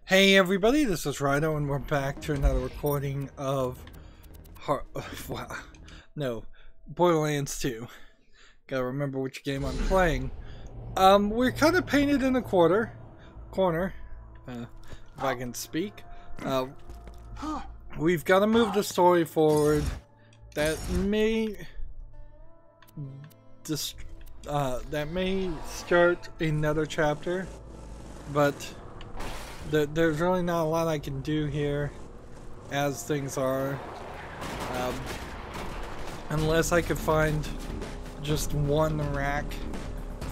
Hey everybody, this is Rydo and we're back to another recording of Borderlands 2. Gotta remember which game I'm playing. We're kind of painted in a corner, if I can speak. We've got to move the story forward. That may start another chapter, but there's really not a lot I can do here as things are, unless I could find just one rack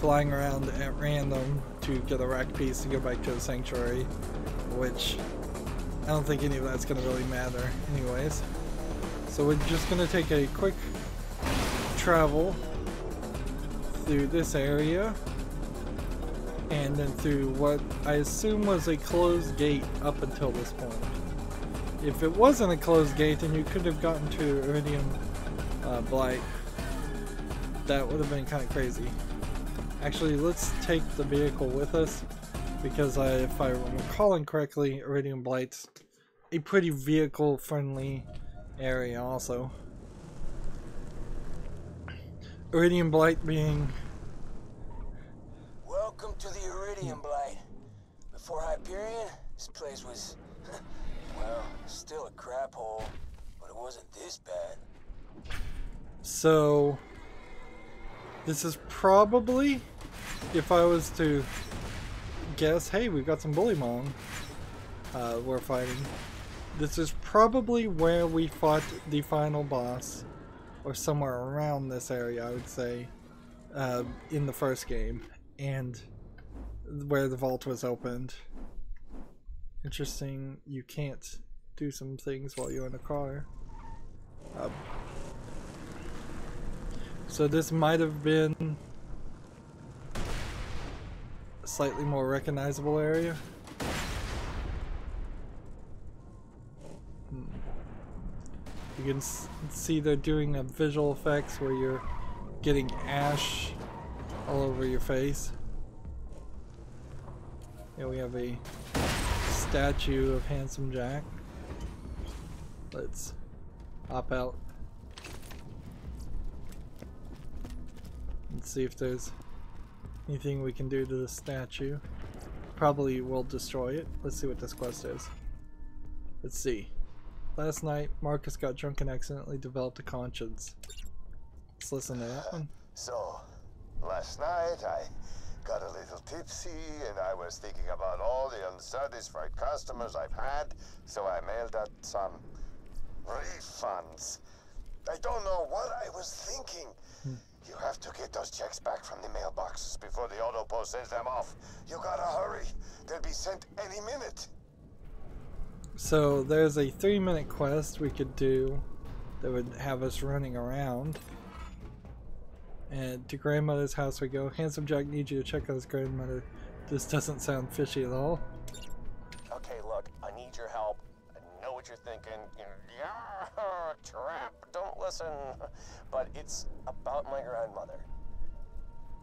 flying around at random to get a rack piece to go back to the sanctuary, which I don't think any of that's going to really matter anyways. So we're just going to take a quick travel through this area and then through what I assume was a closed gate up until this point. If it wasn't a closed gate and you could have gotten to Iridium Blight, that would have been kind of crazy. Actually, let's take the vehicle with us, because if I'm recalling correctly, Iridium Blight's a pretty vehicle friendly area also. Iridium Blight being... Welcome to the Iridium Blight. Before Hyperion, this place was, well, still a crap hole, but it wasn't this bad. So, this is probably, if I was to guess, hey, we've got some Bullymong we're fighting. This is probably where we fought the final boss, or somewhere around this area, I would say, in the first game, and where the vault was opened. Interesting, you can't do some things while you're in a car. So this might have been a slightly more recognizable area. You can see they're doing a visual effects where you're getting ash all over your face. Here we have a statue of Handsome Jack. Let's hop out and see if there's anything we can do to the statue. Probably will destroy it. Let's see what this quest is. Let's see. Last night, Marcus got drunk and accidentally developed a conscience. Let's listen to that one. So, last night I got a little tipsy and I was thinking about all the unsatisfied customers I've had, so I mailed out some refunds. I don't know what I was thinking. You have to get those checks back from the mailboxes before the auto post sends them off. You gotta hurry. They'll be sent any minute. So there's a 3-minute quest we could do that would have us running around. And to grandmother's house we go. Handsome Jack needs you to check on his grandmother. This doesn't sound fishy at all. Okay, look, I need your help. I know what you're thinking. Yeah, trap, don't listen. But it's about my grandmother.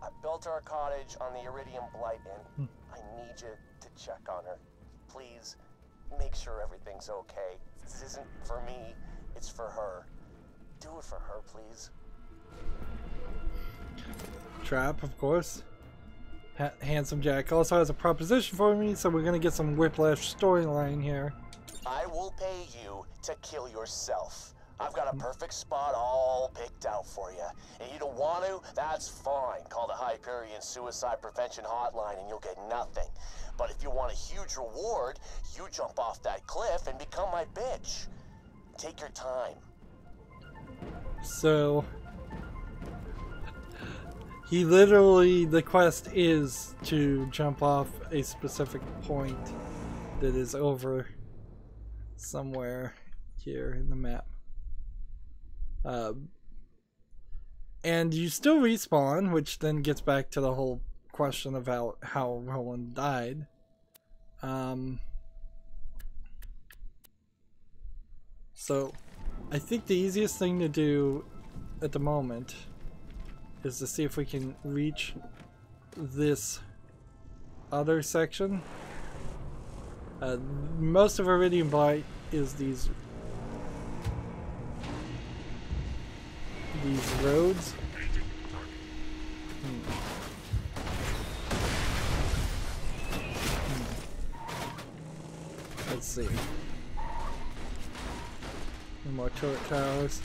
I built her a cottage on the Iridium Blight Inn. I need you to check on her. Please, make sure everything's okay. This isn't for me, it's for her. Do it for her, please. Trap, of course. Handsome Jack also has a proposition for me, so we're gonna get some Whiplash storyline here. I will pay you to kill yourself. I've got a perfect spot all picked out for you. And you don't want to? That's fine. Call the Hyperion Suicide Prevention Hotline and you'll get nothing. But if you want a huge reward, you jump off that cliff and become my bitch. Take your time. So he literally, the quest is to jump off a specific point that is over somewhere here in the map. And you still respawn, which then gets back to the whole question of how Roland died. So I think the easiest thing to do at the moment is to see if we can reach this other section Most of Iridium Blight is these roads. Let's see. More turret towers.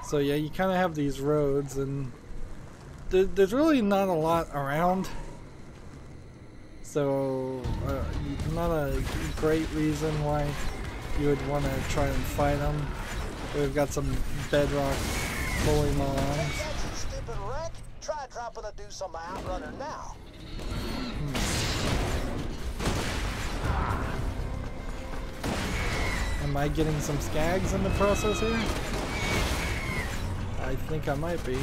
So yeah, you kind of have these roads, and there's really not a lot around. So not a great reason why you would want to try and fight them. We've got some bedrock bullymons. Stupid wreck. Try dropping a deuce on my outrunner now. Am I getting some skags in the process here? I think I might be.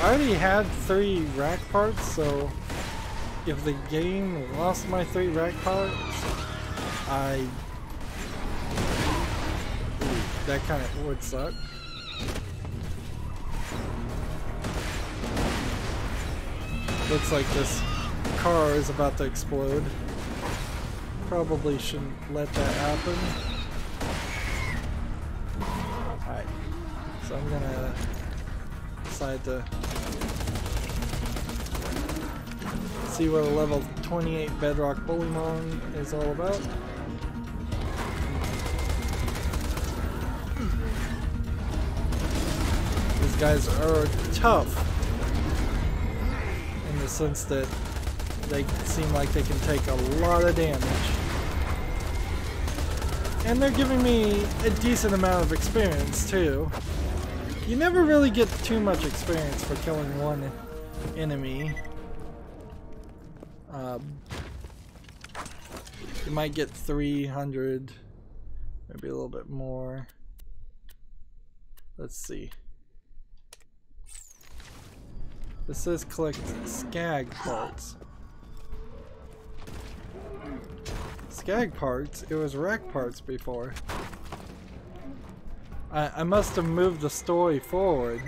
I already had 3 rack parts, so if the game lost my 3 rack parts, that kind of would suck. Looks like this car is about to explode. Probably shouldn't let that happen. Alright, so I'm gonna decide to see what a level 28 bedrock bullymon is all about. These guys are tough in the sense that they seem like they can take a lot of damage. And they're giving me a decent amount of experience too. You never really get too much experience for killing one enemy. You might get 300, maybe a little bit more. Let's see. This says collect skag parts. Skag parts? It was rack parts before. I must have moved the story forward.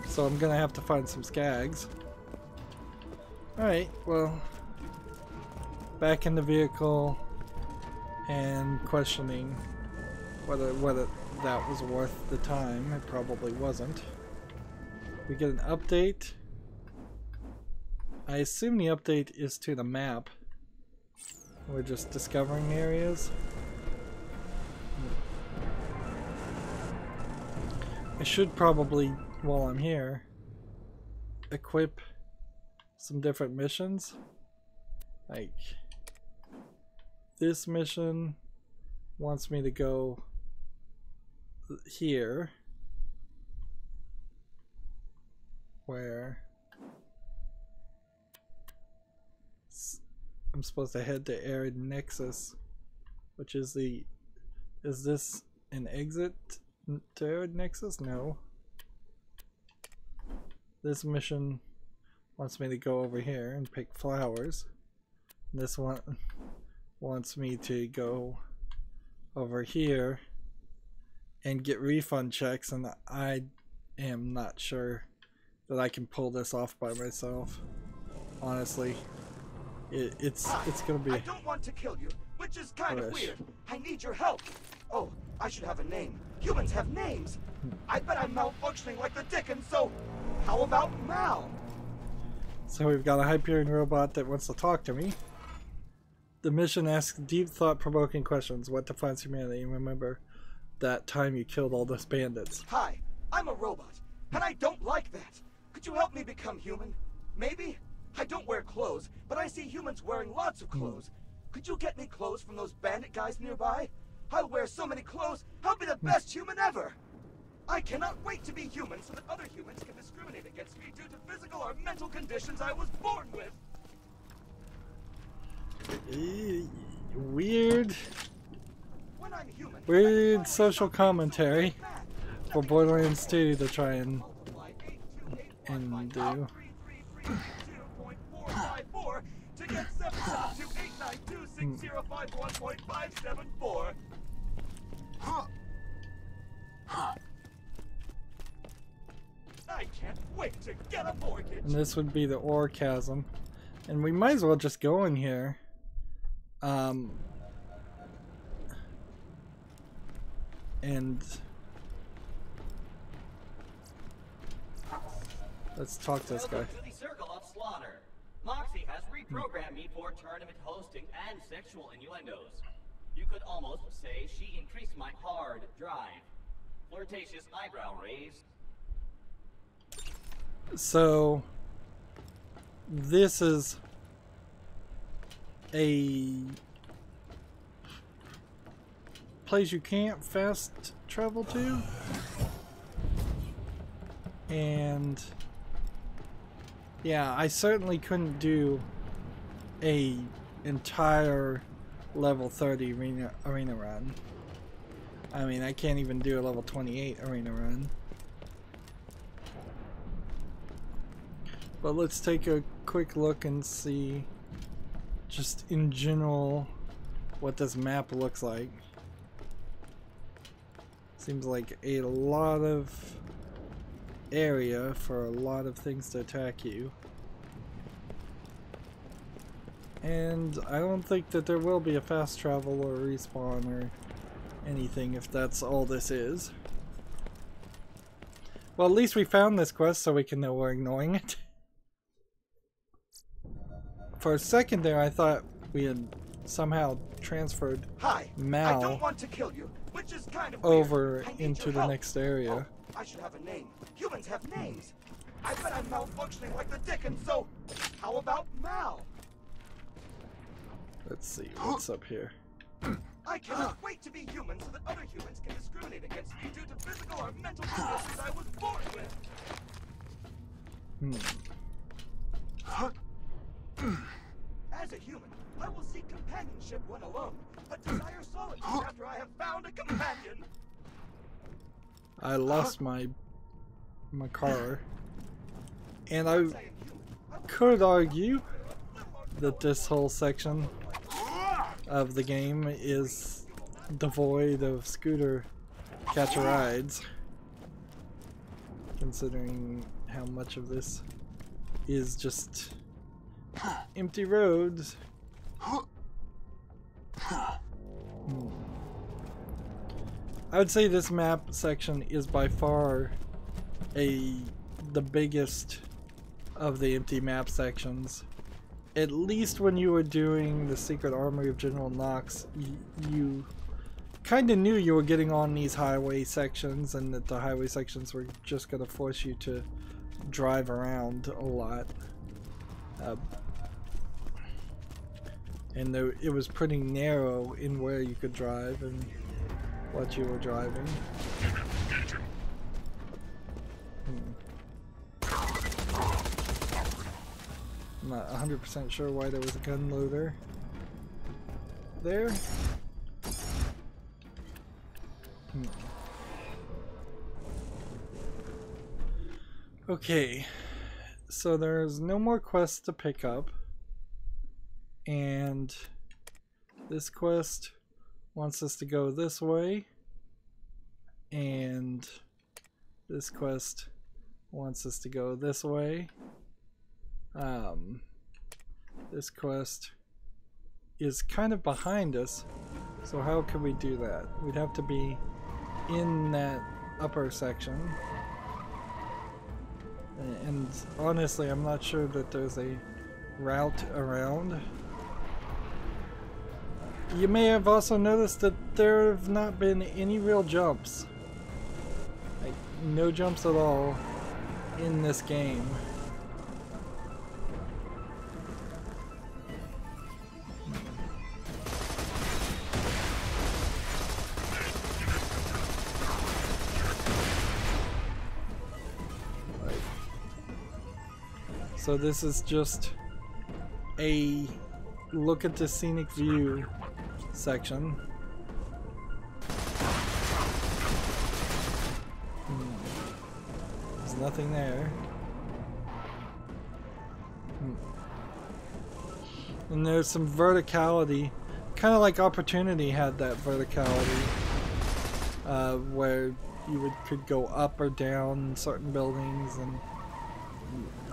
So I'm gonna have to find some skags. Alright, well, back in the vehicle and questioning whether that was worth the time. It probably wasn't. We get an update. I assume the update is to the map. We're just discovering areas. I should probably, while I'm here, equip some different missions. Like, this mission wants me to go here, where I'm supposed to head to Arid Nexus, which is is this an exit to Arid Nexus? No. This mission wants me to go over here and pick flowers. This one wants me to go over here and get refund checks, and I am not sure that I can pull this off by myself. Honestly, it's gonna be. I don't want to kill you, which is kind of weird. I need your help. Oh, I should have a name. Humans have names. I bet I'm malfunctioning like the Dickens. So, how about Mal? So we've got a Hyperion robot that wants to talk to me. The mission asks deep, thought-provoking questions. What defines humanity? Remember that time you killed all those bandits. Hi, I'm a robot, and I don't like that. Could you help me become human? Maybe? I don't wear clothes, but I see humans wearing lots of clothes. Could you get me clothes from those bandit guys nearby? I'll wear so many clothes, I'll be the best human ever! I cannot wait to be human so that other humans can discriminate against me due to physical or mental conditions I was born with. Weird. When I'm human, Weird social commentary for Borderlands 2 to try and do. To get 772892605.574. I can't wait to get a mortgage. And this would be the orgasm. And we might as well just go in here. And let's talk to this guy. Welcome to the Circle of Slaughter. Moxie has reprogrammed me for tournament hosting and sexual innuendos. You could almost say she increased my hard drive. Flirtatious eyebrow raise. So this is a place you can't fast travel to, and yeah, I certainly couldn't do a entire level 30 arena run. I mean, I can't even do a level 28 arena run. But let's take a quick look and see just in general what this map looks like. Seems like a lot of area for a lot of things to attack you. And I don't think that there will be a fast travel or respawn or anything if that's all this is. Well, at least we found this quest so we can know we're ignoring it. For a second there, I thought we had somehow transferred Mal I don't want to kill you, which is kind of over weird. into the next area. Oh, I should have a name. Humans have names. I bet I'm malfunctioning like the Dickens, so how about Mal? Let's see what's up here. I cannot wait to be human so that other humans can discriminate against me due to physical or mental disabilities I was born with. As a human, I will seek companionship when alone, but desire solitude after I have found a companion. I lost my car, and I could argue that this whole section of the game is devoid of scooter catch-a-rides, considering how much of this is just empty roads. I would say this map section is by far the biggest of the empty map sections. At least when you were doing the Secret Armory of General Knox, you kind of knew you were getting on these highway sections, and that the highway sections were just going to force you to drive around a lot. And it was pretty narrow in where you could drive and what you were driving. I'm not 100% sure why there was a gun loader there. Okay, so there's no more quests to pick up, and this quest wants us to go this way, and this quest wants us to go this way. This quest is kind of behind us, so how can we do that? We'd have to be in that upper section, and honestly I'm not sure that there's a route around. You may have also noticed that there have not been any real jumps, like no jumps at all in this game. So this is just a look at the scenic view section, nothing there. And there's some verticality, kind of like Opportunity had that verticality, where you could go up or down certain buildings, and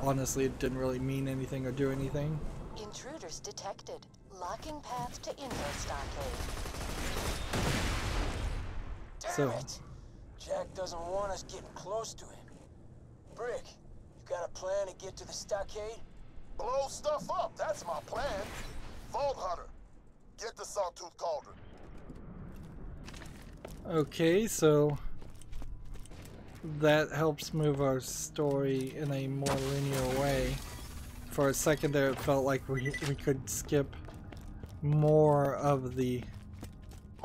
honestly it didn't really mean anything or do anything. Intruders detected. Locking path to info stockade. Damn it! Jack doesn't want us getting close to him. Brick, you got a plan to get to the stockade? Blow stuff up, that's my plan. Vault Hunter, get the Sawtooth Cauldron. Okay, so that helps move our story in a more linear way. For a second there it felt like we could skip more of the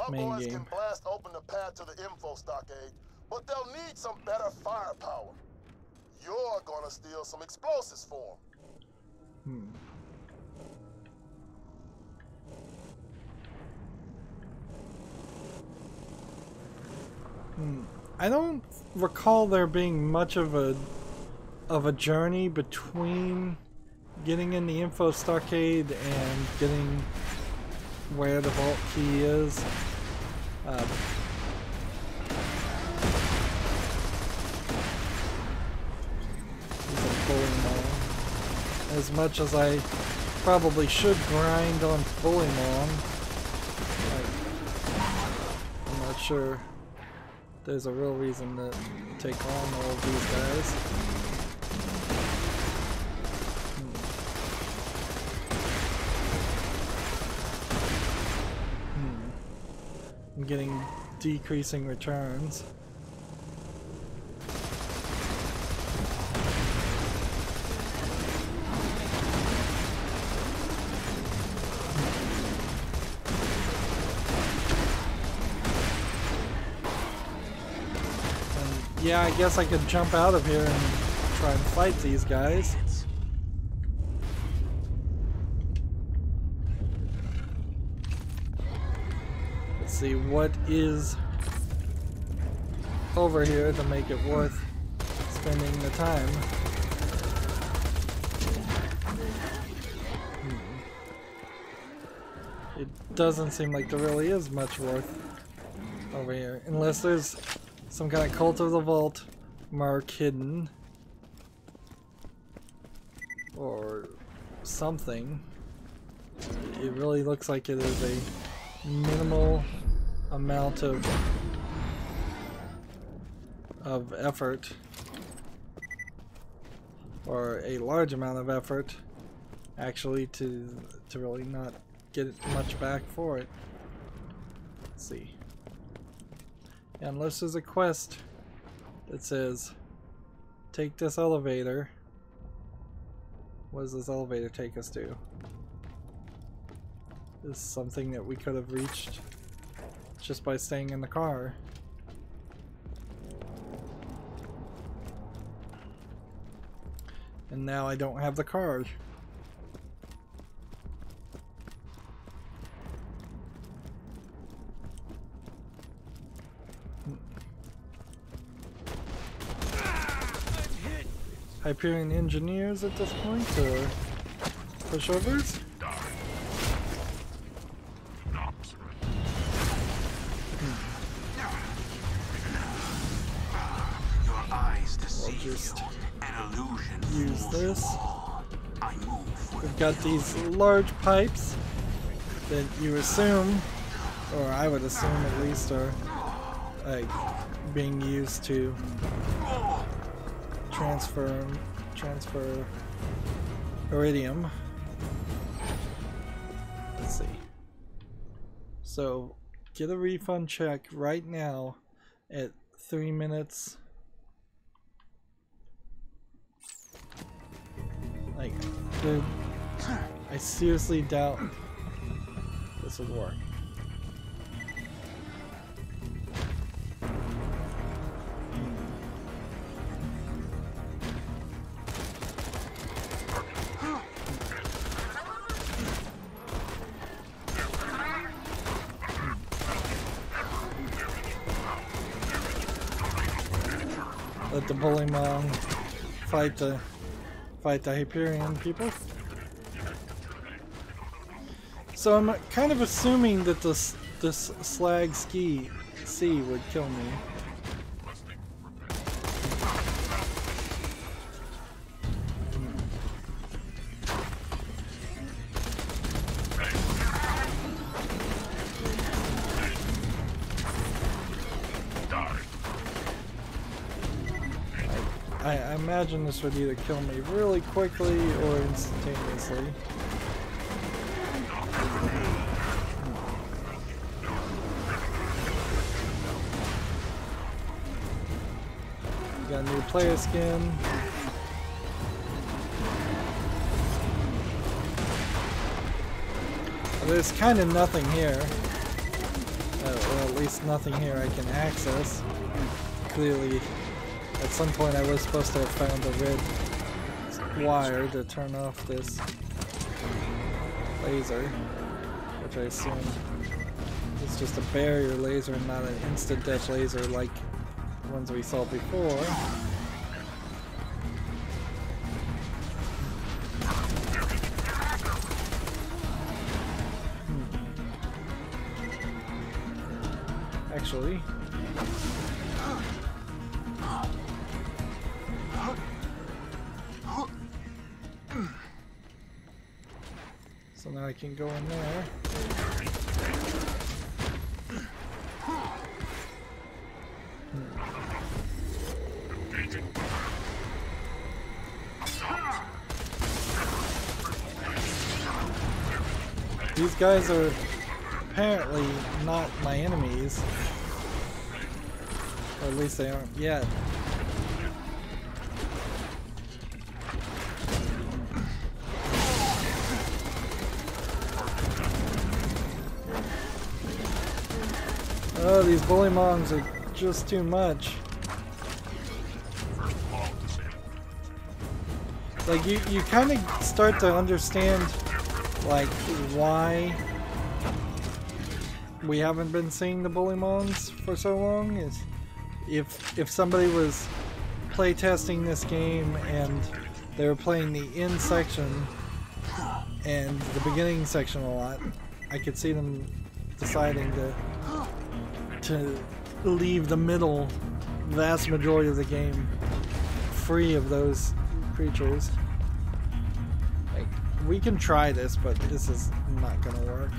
main My boys game. can blast open the path to the info stockade, but they'll need some better firepower. You're gonna steal some explosives for them. I don't recall there being much of a journey between getting in the info stockade and getting where the vault key is. As much as I probably should grind on Bullymon, I'm not sure there's a real reason to take on all of these guys. I'm getting decreasing returns. Yeah, I guess I could jump out of here and try and fight these guys. Let's see what is over here to make it worth spending the time. It doesn't seem like there really is much worth over here, unless there's some kind of Cult of the Vault mark hidden, or something. It really looks like it is a minimal amount of effort, or a large amount of effort, actually, to really not get much back for it. Let's see. Unless there's a quest that says, take this elevator. What does this elevator take us to? This is something that we could have reached just by staying in the car. And now I don't have the car. Hyperion engineers at this point, or pushovers? I'll just use this. We've got these large pipes that you assume, or I would assume at least, are like being used to transfer iridium. Let's see. So get a refund check right now at 3 minutes. Like, dude, I seriously doubt this would work. let the Bullymong fight the Hyperion people. So I'm kind of assuming that this slag sea would kill me. I imagine this would either kill me really quickly or instantaneously. Got a new player skin. There's kind of nothing here. Well, at least nothing here I can access. Clearly, at some point I was supposed to have found a red wire to turn off this laser, which I assume is just a barrier laser and not an instant death laser like the ones we saw before. Actually, so now I can go in there. These guys are apparently not my enemies. Or at least they aren't yet. Oh, these Bullymongs are just too much. Like, you kind of start to understand, like, why we haven't been seeing the Bullymongs for so long. Is if somebody was playtesting this game and they were playing the end section and the beginning section a lot, I could see them deciding to leave the middle vast majority of the game free of those creatures. Like, we can try this, but this is not gonna work.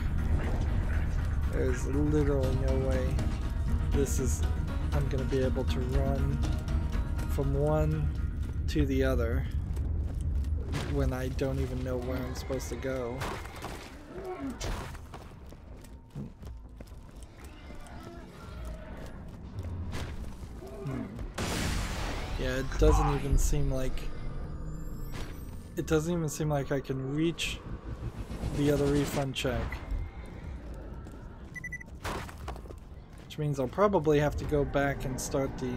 There's literally no way I'm gonna be able to run from one to the other when I don't even know where I'm supposed to go. Yeah, it doesn't even seem like I can reach the other refund check. Which means I'll probably have to go back and start the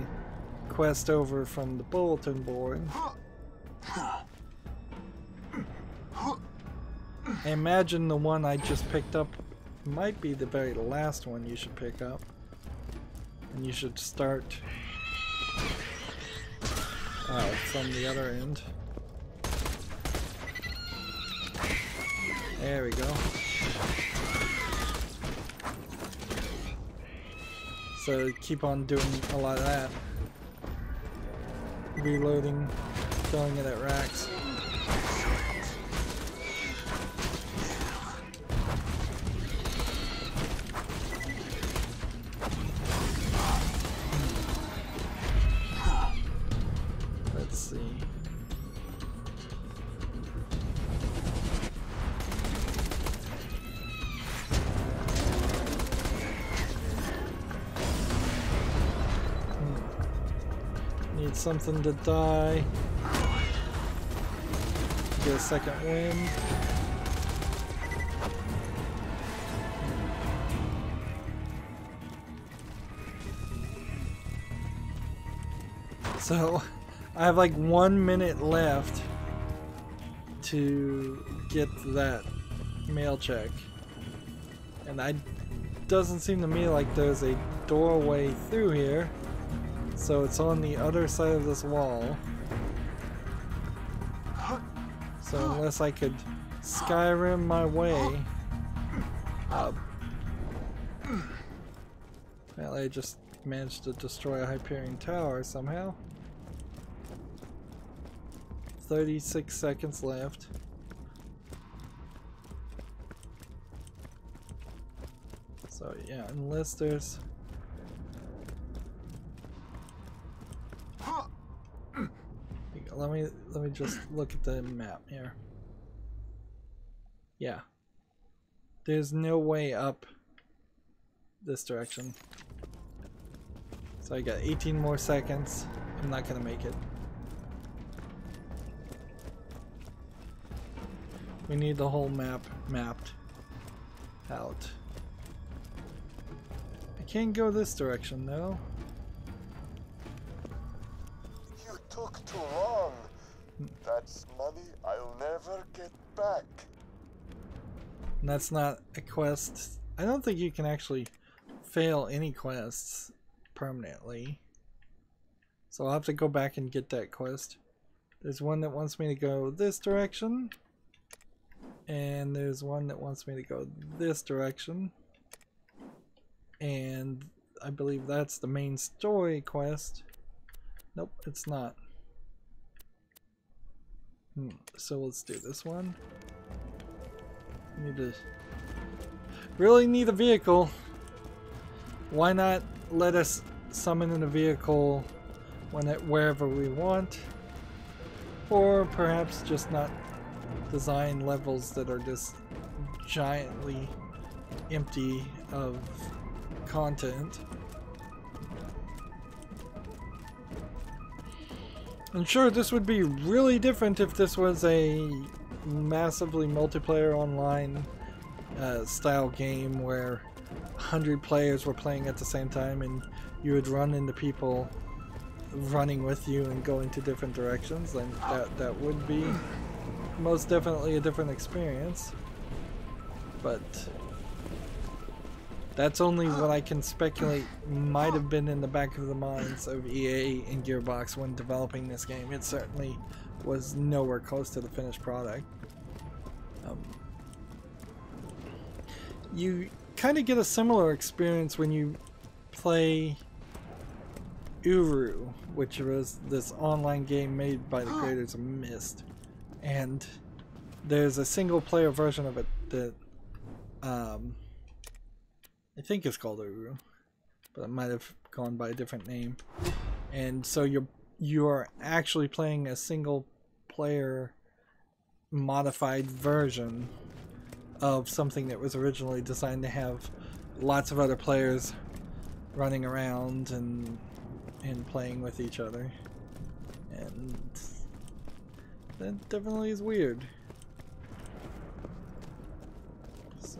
quest over from the bulletin board. I imagine the one I just picked up might be the very last one you should pick up. And you should start from the other end. There we go. So keep on doing a lot of that. Reloading, throwing it at racks. Let's see. Need something to die. Get a second wind. So I have like 1 minute left to get that mail check, and doesn't seem to me like there's a doorway through here. So it's on the other side of this wall. So unless I could Skyrim my way up. Well, I just managed to destroy a Hyperion tower somehow. 36 seconds left. So yeah, unless there's let me just look at the map here. Yeah. There's no way up this direction. So I got 18 more seconds. I'm not gonna make it. We need the whole map mapped out. I can't go this direction though. You took too long. That's money I'll never get back. And that's not a quest. I don't think you can actually fail any quests permanently. So I'll have to go back and get that quest. There's one that wants me to go this direction. And there's one that wants me to go this direction. And I believe that's the main story quest. Nope, it's not. So let's do this one. Really need a vehicle. Why not let us summon in a vehicle wherever we want? Or perhaps just not design levels that are just giantly empty of content. I'm sure this would be really different if this was a massively multiplayer online style game where 100 players were playing at the same time and you would run into people running with you and going to different directions. Then that would be most definitely a different experience. But that's only what I can speculate might have been in the back of the minds of EA and Gearbox when developing this game. It certainly was nowhere close to the finished product. You kind of get a similar experience when you play Uru, which was this online game made by the creators of Myst. And there's a single player version of it that I think it's called Uru, but it might have gone by a different name. And so you're actually playing a single player modified version of something that was originally designed to have lots of other players running around and playing with each other. And that definitely is weird. So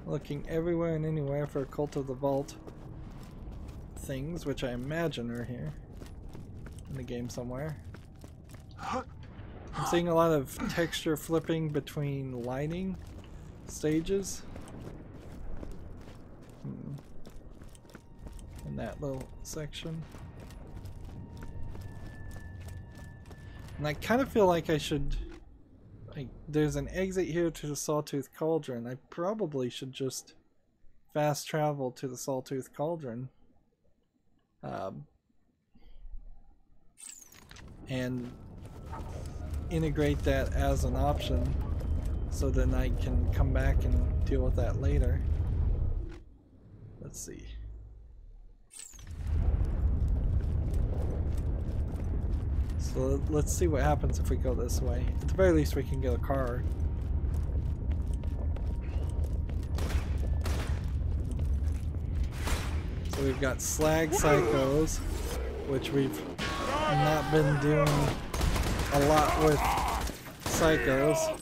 looking everywhere and anywhere for Cult of the Vault things, which I imagine are here in the game somewhere. I'm seeing a lot of texture flipping between lighting stages. In that little section. And I kind of feel like I should... there's an exit here to the Sawtooth Cauldron. I probably should just fast travel to the Sawtooth Cauldron. And integrate that as an option so then I can come back and deal with that later. Let's see. So let's see what happens if we go this way. At the very least we can get a car. So we've got slag psychos, which we've not been doing a lot with psychos.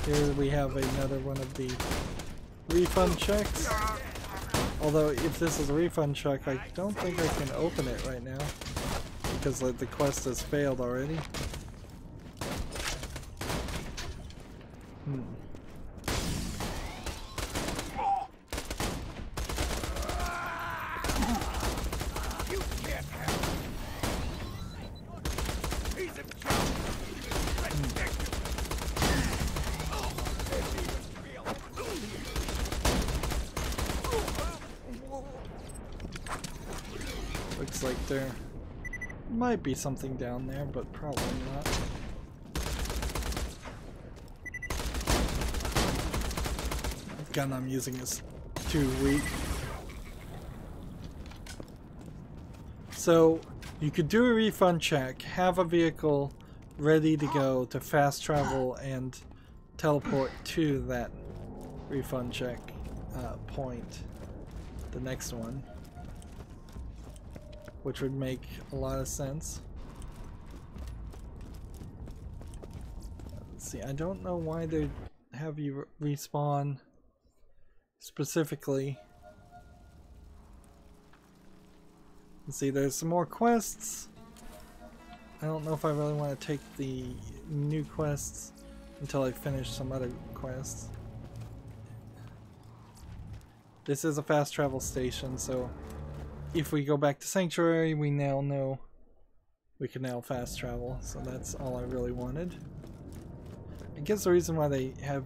Here we have another one of the refund checks. Although if this is a refund check, I don't think I can open it right now because the quest has failed already. You can't have it. He's a joke. Looks like there might be something down there, but probably not. The gun I'm using is too weak. So you could do a refund check, have a vehicle ready to go to fast travel and teleport to that refund check point, the next one, which would make a lot of sense. Let's see, I don't know why they have you respawn specifically. Let's see, there's some more quests. I don't know if I really want to take the new quests until I finish some other quests. This is a fast travel station, so if we go back to Sanctuary, we now know we can now fast travel, so that's all I really wanted. I guess the reason why they have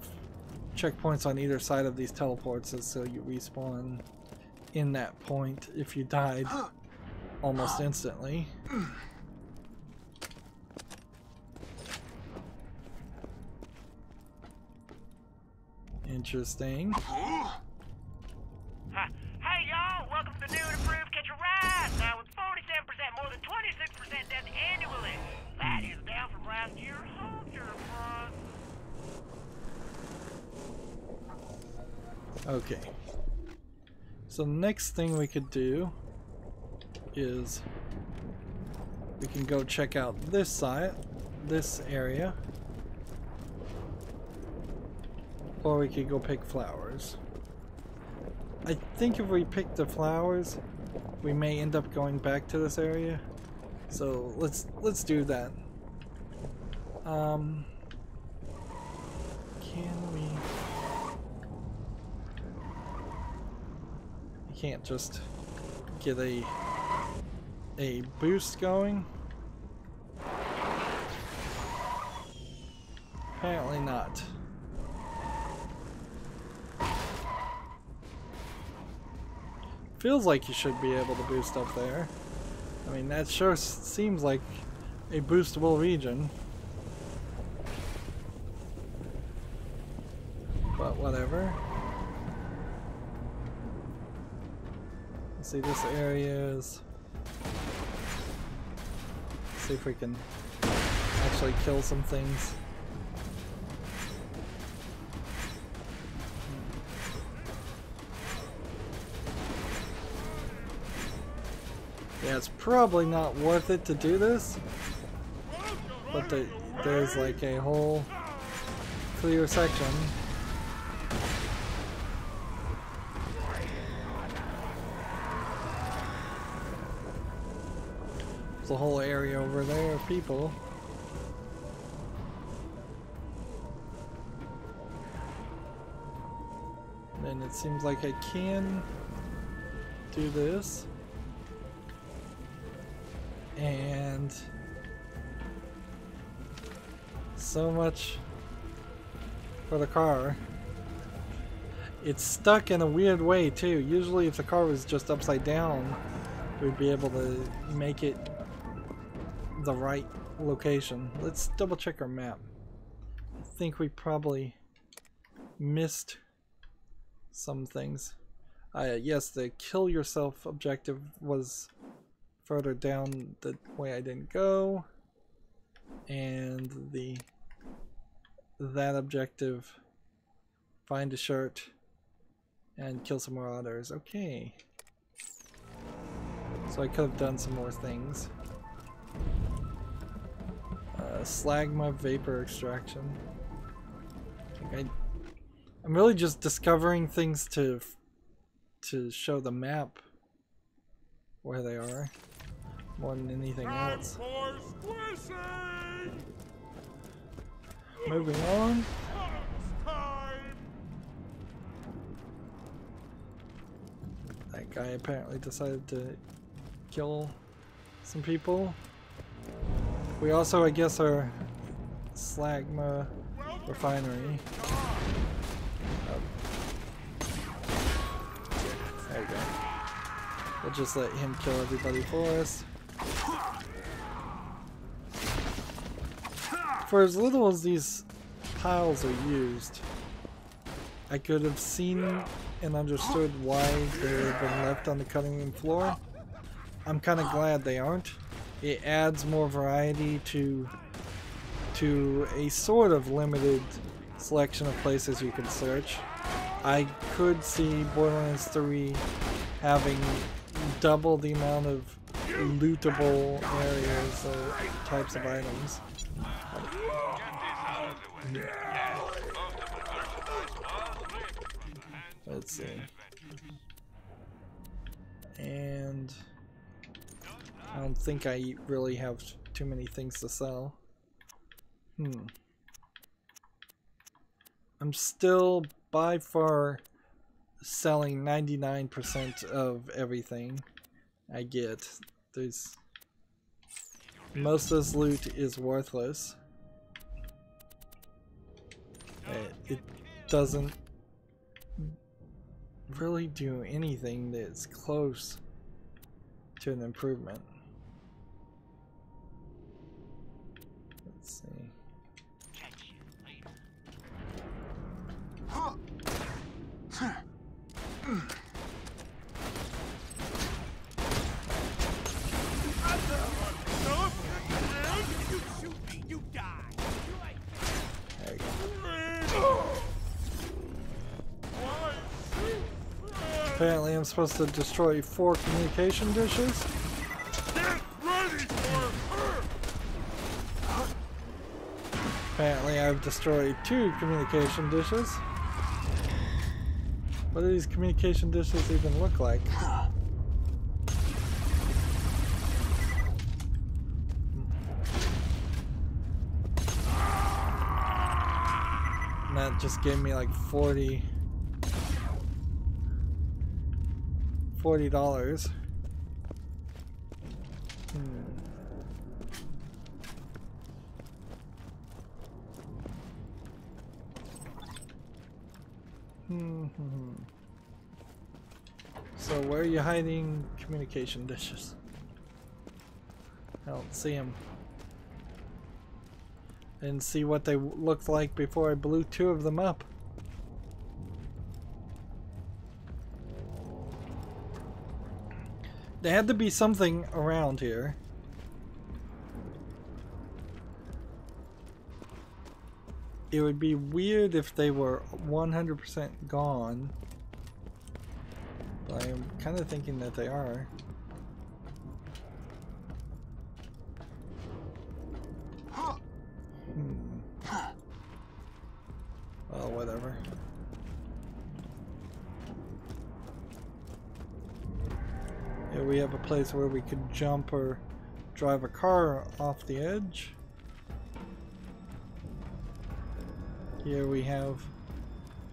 checkpoints on either side of these teleports is so you respawn in that point if you died almost instantly. Interesting. Hey y'all, welcome to the new and improved Catch a Ride. Now with 47% more than 26% death annually. That is down from last year. Hold your front. Okay. So the next thing we could do is we can go check out this side, this area, or we could go pick flowers. I think if we pick the flowers, we may end up going back to this area. So let's do that. Can we? I can't just get a boost going. Apparently not. Feels like you should be able to boost up there. I mean, that sure seems like a boostable region. But whatever. Let's see, this area is... Let's see if we can actually kill some things. Yeah, it's probably not worth it to do this, but there's like a whole clear section. There's a whole area over there of people. And it seems like I can do this. And so much for the car. It's stuck in a weird way too. Usually if the car was just upside down, we'd be able to make it the right location. Let's double check our map. I think we probably missed some things. Yes, the kill yourself objective was further down the way I didn't go, and that objective, find a shirt and kill some more others. Okay, so I could have done some more things. Slagma vapor extraction. I'm really just discovering things to show the map where they are, more than anything else. Moving on. guy apparently decided to kill some people. We also, I guess, are Slagma refinery. There we go. We'll just let him kill everybody for us. For as little as these piles are used, I could have seen and understood why they have been left on the cutting room floor. I'm kind of glad they aren't. It adds more variety to a sort of limited selection of places you can search. I could see Borderlands 3 having double the amount of lootable areas or types of items. Let's see. And I don't think I really have too many things to sell. I'm still by far selling 99% of everything I get. Most of this loot is worthless. It doesn't really do anything that's close to an improvement. Let's see. There you go. Apparently I'm supposed to destroy 4 communication dishes. Apparently I've destroyed 2 communication dishes. What do these communication dishes even look like? And that just gave me like $40. So where are you hiding communication dishes? I don't see them. Didn't see what they looked like before I blew 2 of them up. There had to be something around here. It would be weird if they were 100% gone. But I'm kind of thinking that they are. Well, whatever. Here we have a place where we could jump or drive a car off the edge. Here we have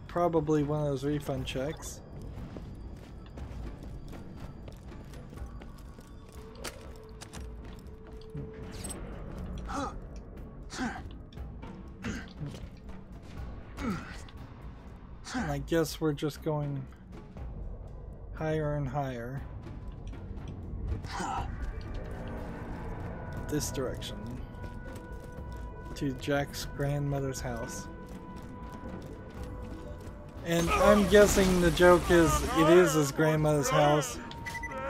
probably one of those refund checks. And I guess we're just going higher and higher. This direction to Jack's grandmother's house. And I'm guessing the joke is it is his grandmother's house.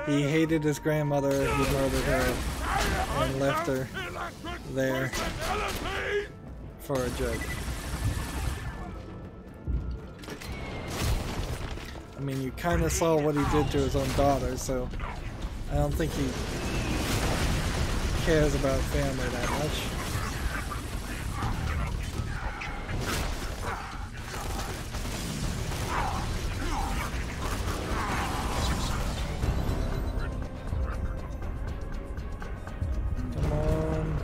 He hated his grandmother, he murdered her and left her there for a joke. I mean, you kind of saw what he did to his own daughter, so I don't think he cares about family that much. Come on.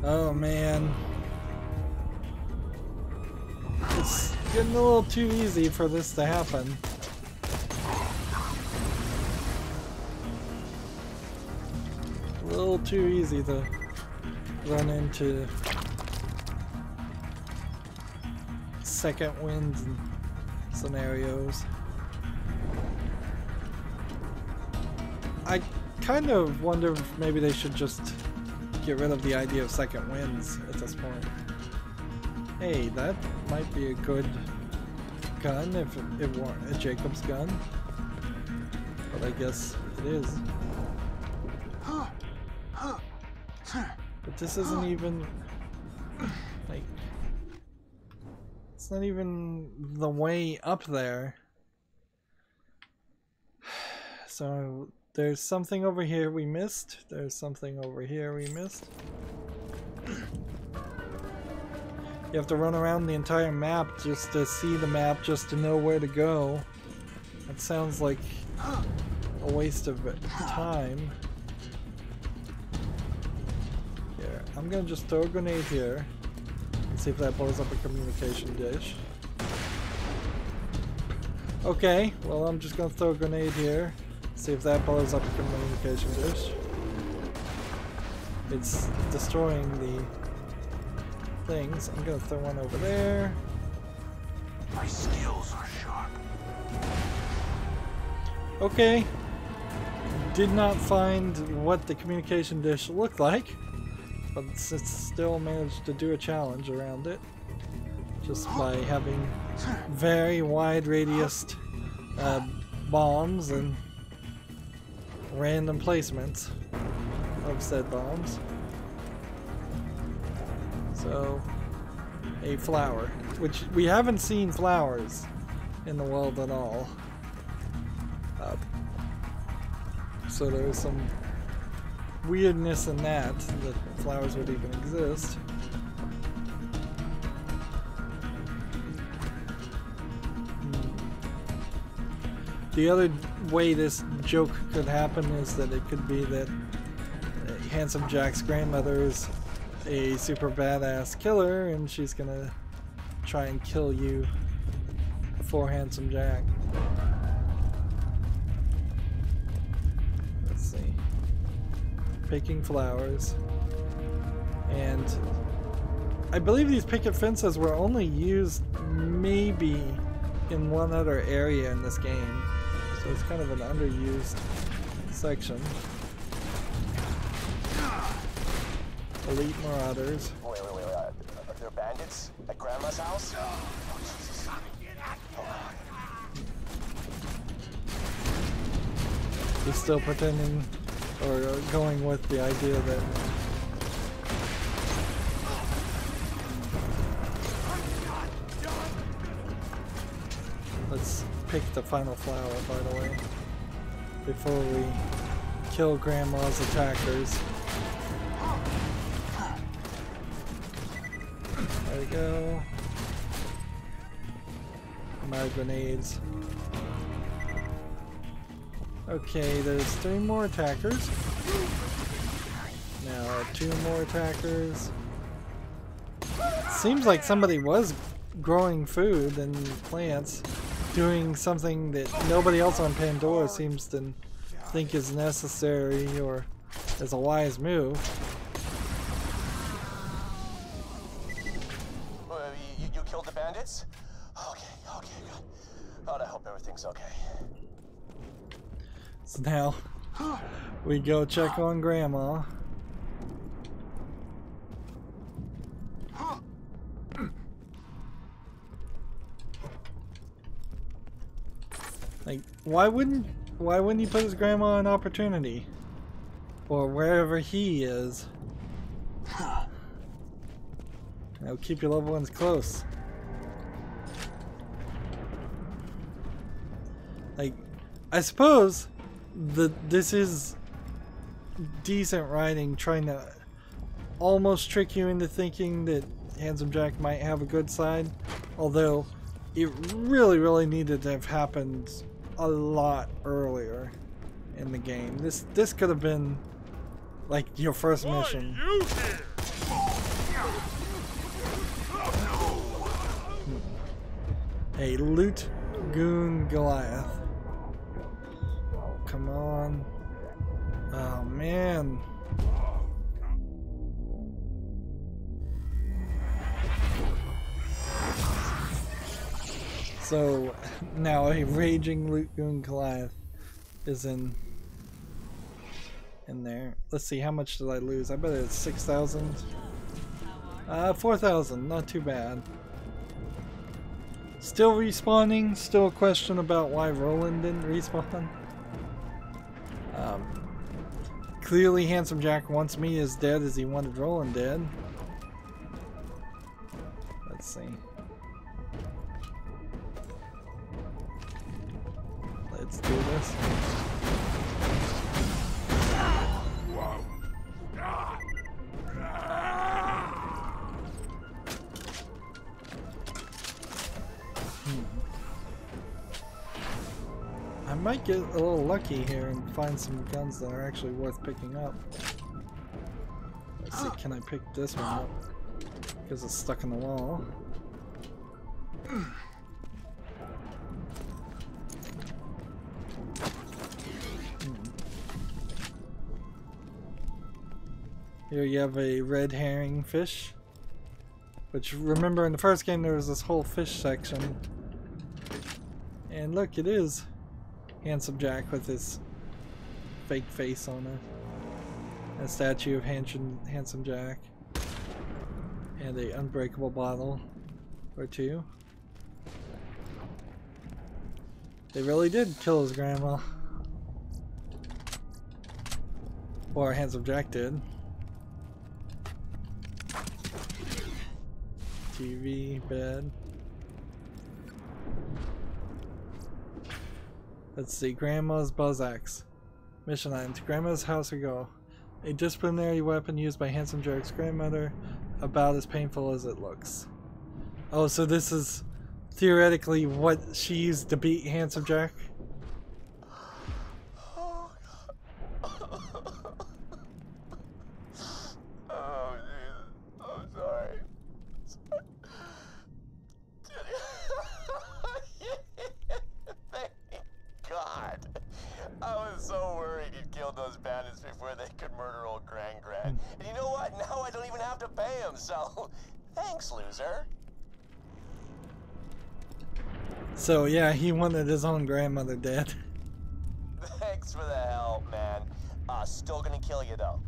Oh man. It's getting a little too easy for this to happen. A little too easy to run into second winds and scenarios. I kind of wonder if maybe they should just get rid of the idea of second winds at this point. Hey, that might be a good gun if it weren't a Jacob's gun. But I guess it is. But this isn't even like, it's not even the way up there. So there's something over here we missed. There's something over here we missed. You have to run around the entire map just to see the map, just to know where to go. That sounds like a waste of time. Here, I'm gonna just throw a grenade here and see if that blows up a communication dish. Okay, well I'm just gonna throw a grenade here. See if that blows up a communication dish. It's destroying the things. I'm gonna throw one over there. My skills are sharp. Okay. Did not find what the communication dish looked like, but it still managed to do a challenge around it. Just by having very wide radius bombs and random placements of said bombs. So, a flower, which we haven't seen flowers in the world at all. So there's some weirdness in that flowers would even exist. The other way this joke could happen is that it could be that Handsome Jack's grandmother is a super badass killer and she's gonna try and kill you before Handsome Jack. Let's see. Picking flowers. And I believe these picket fences were only used maybe in one other area in this game. So it's kind of an underused section. Elite Marauders. Wait. Are there bandits at Grandma's house? Oh, Jesus. He's still pretending, or going with the idea that let's pick the final flower, by the way, before we kill Grandma's attackers. There we go. My grenades. Okay, there's 3 more attackers. Now 2 more attackers. Seems like somebody was growing food and plants, doing something that nobody else on Pandora seems to think is necessary or is a wise move. You killed the bandits? Okay, good. God, I hope everything's okay. So now we go check on Grandma. Like, why wouldn't he put his grandma in Opportunity? Or wherever he is. Now keep your loved ones close. Like, I suppose that this is decent writing, trying to almost trick you into thinking that Handsome Jack might have a good side, although it really needed to have happened a lot earlier in the game. This could have been like your first mission. A loot goon Goliath. Come on. Oh man. So now a raging loot goon Goliath is in there. Let's see, how much did I lose? I bet it's 6,000. 4,000, not too bad. Still respawning, still a question about why Roland didn't respawn. Clearly Handsome Jack wants me as dead as he wanted Roland dead. Let's see. Let's do this. I might get a little lucky here and find some guns that are actually worth picking up. Let's see, can I pick this one up? Because it's stuck in the wall. Here you have a red herring fish. Which, remember in the first game there was this whole fish section. And look, it is Handsome Jack with his fake face on it. A statue of Handsome Jack. And a unbreakable bottle or two. They really did kill his grandma. Or Handsome Jack did. TV, bed. Let's see, Grandma's buzz axe. Mission item, to Grandma's house we go. A disciplinary weapon used by Handsome Jack's grandmother, about as painful as it looks. Oh, so this is theoretically what she used to beat Handsome Jack? And you know what? Now I don't even have to pay him, so thanks, loser. So yeah, he wanted his own grandmother dead. Thanks for the help, man. Still gonna kill you though.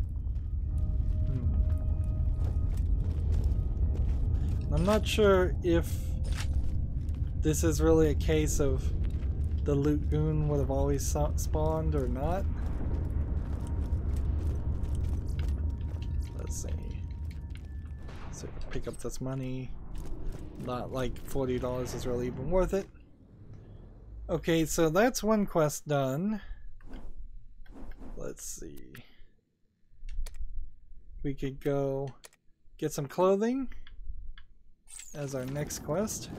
I'm not sure if this is really a case of the loot goon would have always spawned or not. Let's see. So pick up this money. Not like $40 is really even worth it. Okay, so that's one quest done. Let's see. We could go get some clothing as our next quest.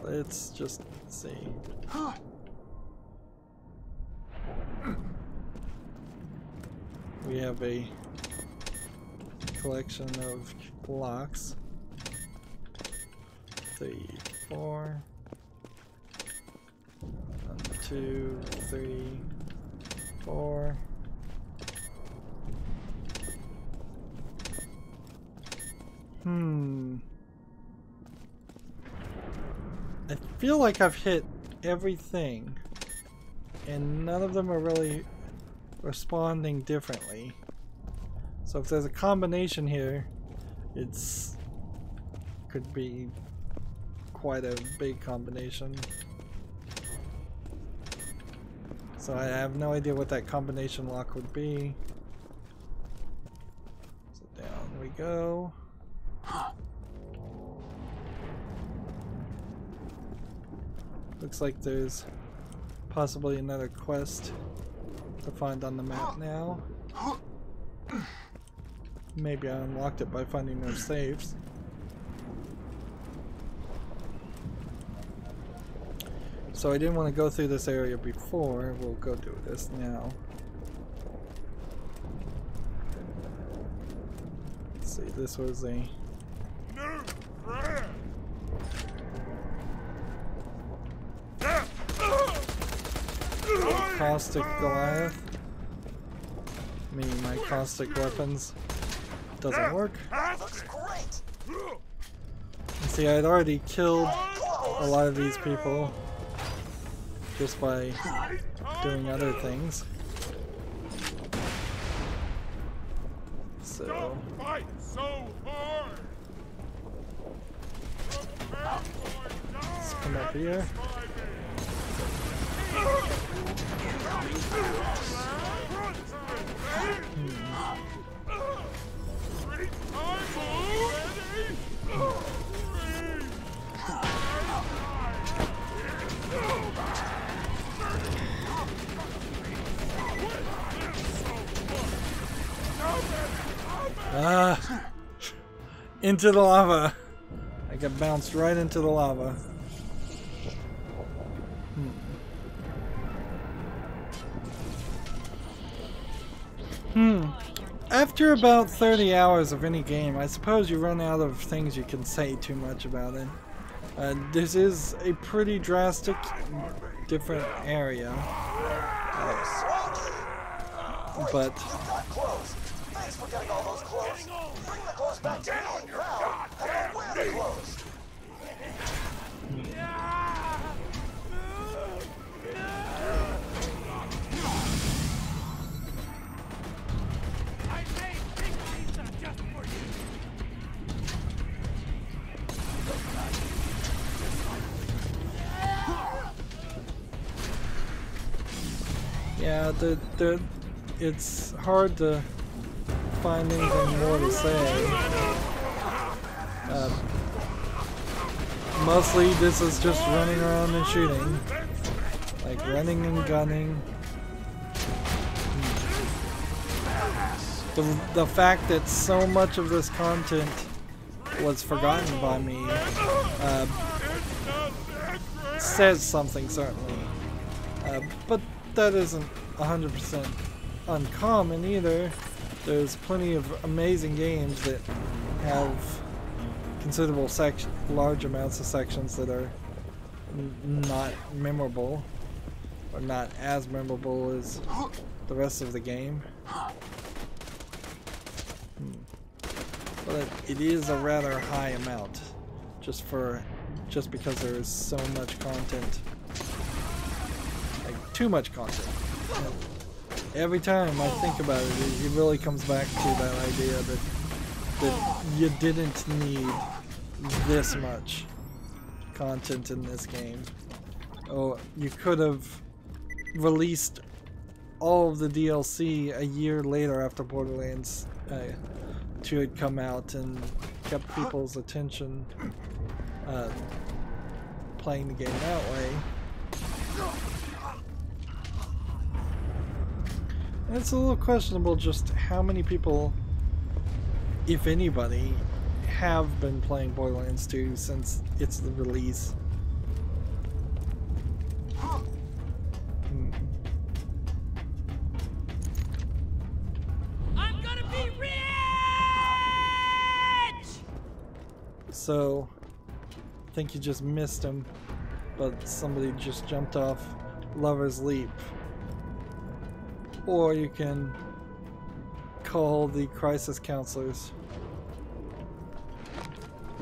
Let's just see. We have a collection of locks. 3, 4. 1, 2, 3, 4. I feel like I've hit everything, and none of them are really responding differently. So if there's a combination here, could be quite a big combination. So I have no idea what that combination lock would be. So down we go. Looks like there's possibly another quest to find on the map now. Maybe I unlocked it by finding those saves. So I didn't want to go through this area before. We'll go do this now. Let's see, this was a... caustic Goliath. Meaning my caustic weapons doesn't work. Looks great. And see, I'd already killed a lot of these people just by doing other things. So Fight so hard. let's come up here. Into the lava. I got bounced right into the lava. After about 30 hours of any game, I suppose you run out of things you can say too much about it. This is a pretty drastic, different area. But Thanks for getting all those clothes. Bring the clothes back to me now. And I'll wear the clothes. yeah, it's hard to find anything more to say. Mostly this is just running around and shooting. Like running and gunning. The fact that so much of this content was forgotten by me says something, certainly. But that isn't 100% uncommon either. There's plenty of amazing games that have considerable large amounts of sections that are not memorable, or not as memorable as the rest of the game. But it is a rather high amount, just because there is so much content, like too much content. Every time I think about it, it really comes back to that idea that you didn't need this much content in this game. Oh, you could have released all of the DLC a year later after Borderlands 2 had come out and kept people's attention playing the game that way. And it's a little questionable just how many people, if anybody, have been playing Borderlands 2 since its release. I'm gonna be rich! So, I think you just missed him, but somebody just jumped off Lover's Leap. Or you can call the crisis counselors,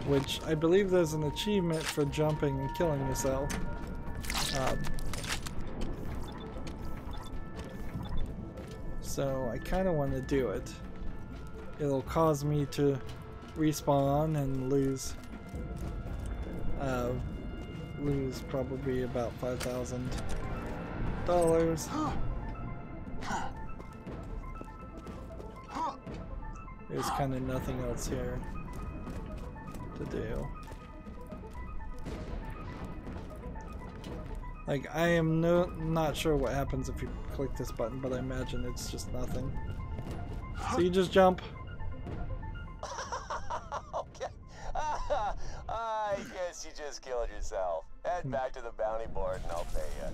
which I believe there's an achievement for jumping and killing yourself. So I kind of want to do it. It'll cause me to respawn and lose probably about $5,000. There's kind of nothing else here to do. Like, I am not sure what happens if you click this button, but I imagine it's just nothing. So you just jump. Okay. I guess you just killed yourself. Head back to the bounty board and I'll pay you.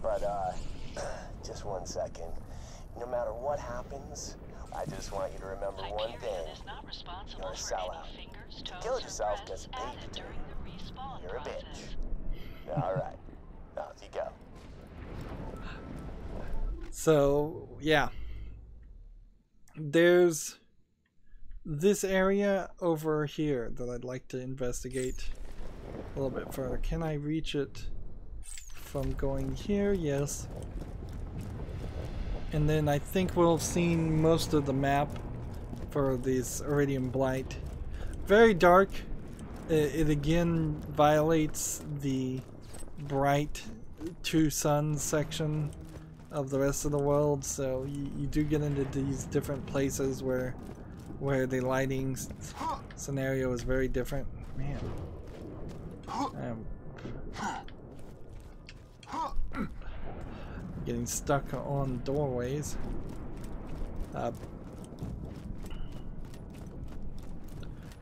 But, just one second. No matter what happens, I just want you to remember one thing. You're a sellout. You killed yourself because you paid you to. You're a bitch. Alright. Off you go. So, yeah. There's this area over here that I'd like to investigate a little bit further. Can I reach it from going here? Yes. And then I think we'll have seen most of the map for this Iridium Blight. Very dark. It again violates the bright two suns section of the rest of the world, so you do get into these different places where the lighting scenario is very different. Man, getting stuck on doorways.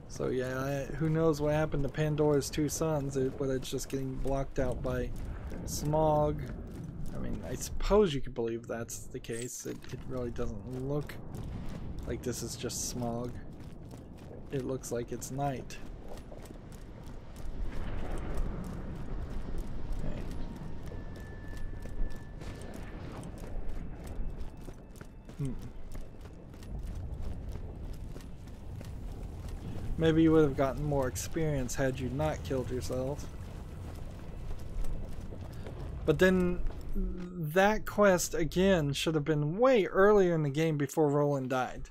So yeah, who knows what happened to Pandora's two suns, whether it's just getting blocked out by smog. I mean, I suppose you could believe that's the case. It really doesn't look like this is just smog. It looks like it's night. Okay. Maybe you would have gotten more experience had you not killed yourself. But then that quest again should have been way earlier in the game before Roland died.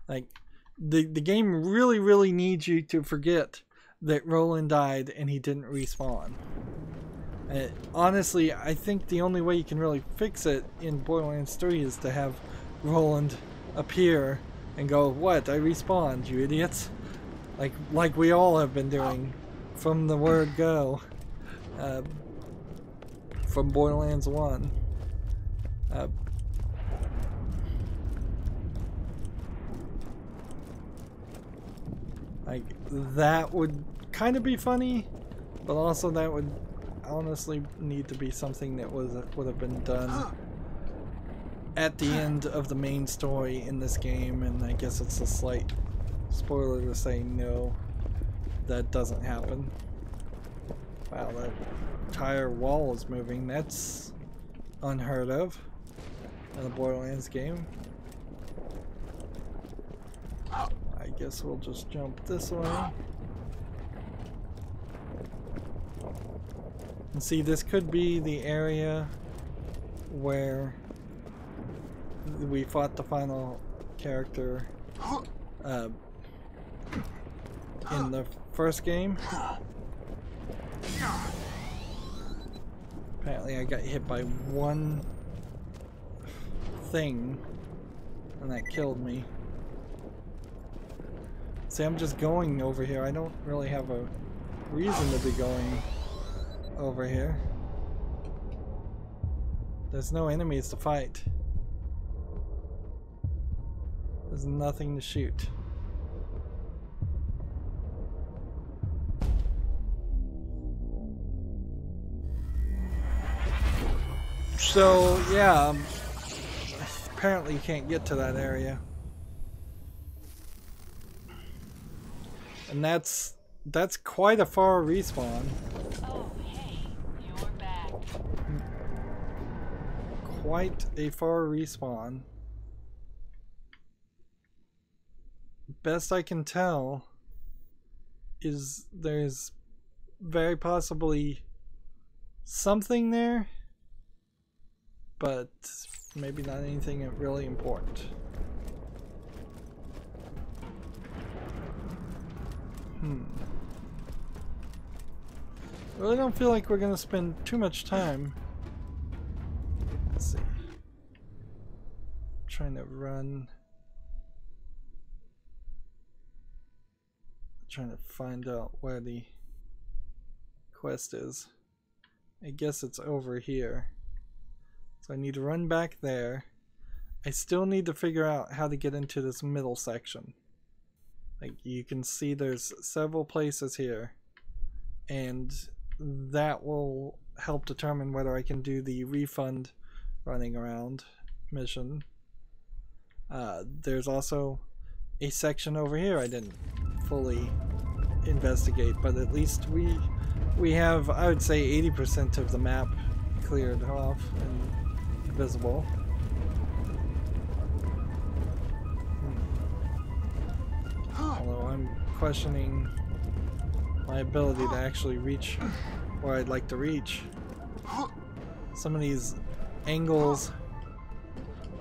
Like the game really needs you to forget that Roland died and he didn't respawn. Honestly, I think the only way you can really fix it in Borderlands 3 is to have Roland appear and go, "What? I respawned, you idiots." Like we all have been doing from the word go. From Borderlands 1. Like, that would kind of be funny, but also that would honestly need to be something that would have been done at the end of the main story in this game, and I guess it's a slight spoiler to say no, that doesn't happen. Wow, that entire wall is moving. That's unheard of in a Borderlands game. I guess we'll just jump this way. And see, this could be the area where we fought the final character in the first game. Apparently I got hit by one thing and that killed me. See, I'm just going over here. I don't really have a reason to be going over here. There's no enemies to fight. There's nothing to shoot. So, yeah, apparently you can't get to that area. And that's quite a far respawn. Oh, hey, you're back. Quite a far respawn. Best I can tell is there's very possibly something there, but maybe not anything really important. Really don't feel like we're gonna spend too much time. Let's see. Trying to run. Trying to find out where the quest is. I guess it's over here. So I need to run back there. I still need to figure out how to get into this middle section. Like, you can see there's several places here, and that will help determine whether I can do the refund running around mission. There's also a section over here I didn't fully investigate, but at least we have, I would say, 80% of the map cleared off and visible. questioning my ability to actually reach where I'd like to reach. Some of these angles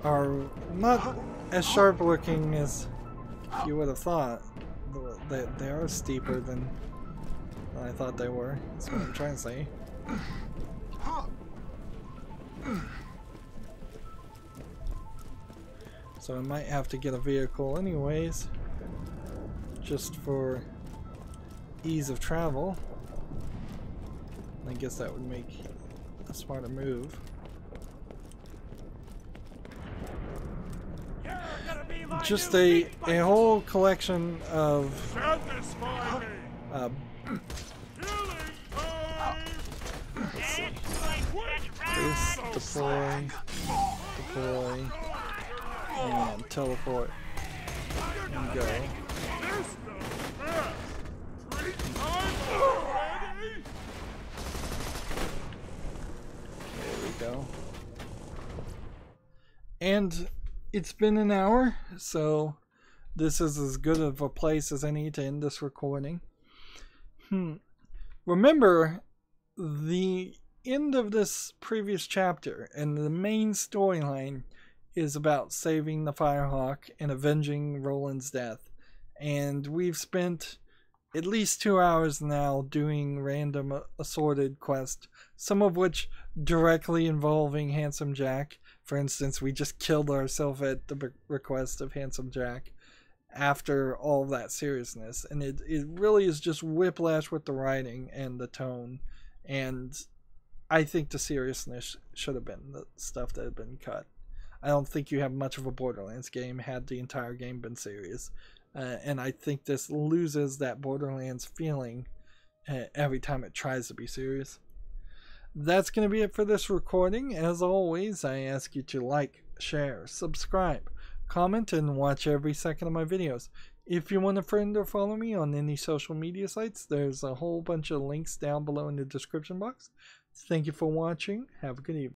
are not as sharp looking as you would have thought. They are steeper than I thought they were. That's what I'm trying to say. So I might have to get a vehicle anyways, just for ease of travel. I guess that would make a smarter move. Just a whole collection of base, deploy, and teleport, and go. There we go. And it's been an hour, so this is as good of a place as any to end this recording. Remember, the end of this previous chapter and the main storyline is about saving the Firehawk and avenging Roland's death. And we've spent at least 2 hours now doing random assorted quests, some of which directly involving Handsome Jack. For instance, we just killed ourselves at the request of Handsome Jack after all that seriousness. And it really is just whiplash with the writing and the tone. And I think the seriousness should have been the stuff that had been cut. I don't think you have much of a Borderlands game had the entire game been serious. And I think this loses that Borderlands feeling every time it tries to be serious. That's going to be it for this recording. As always, I ask you to like, share, subscribe, comment, and watch every second of my videos. If you want to friend or follow me on any social media sites, there's a whole bunch of links down below in the description box. Thank you for watching. Have a good evening.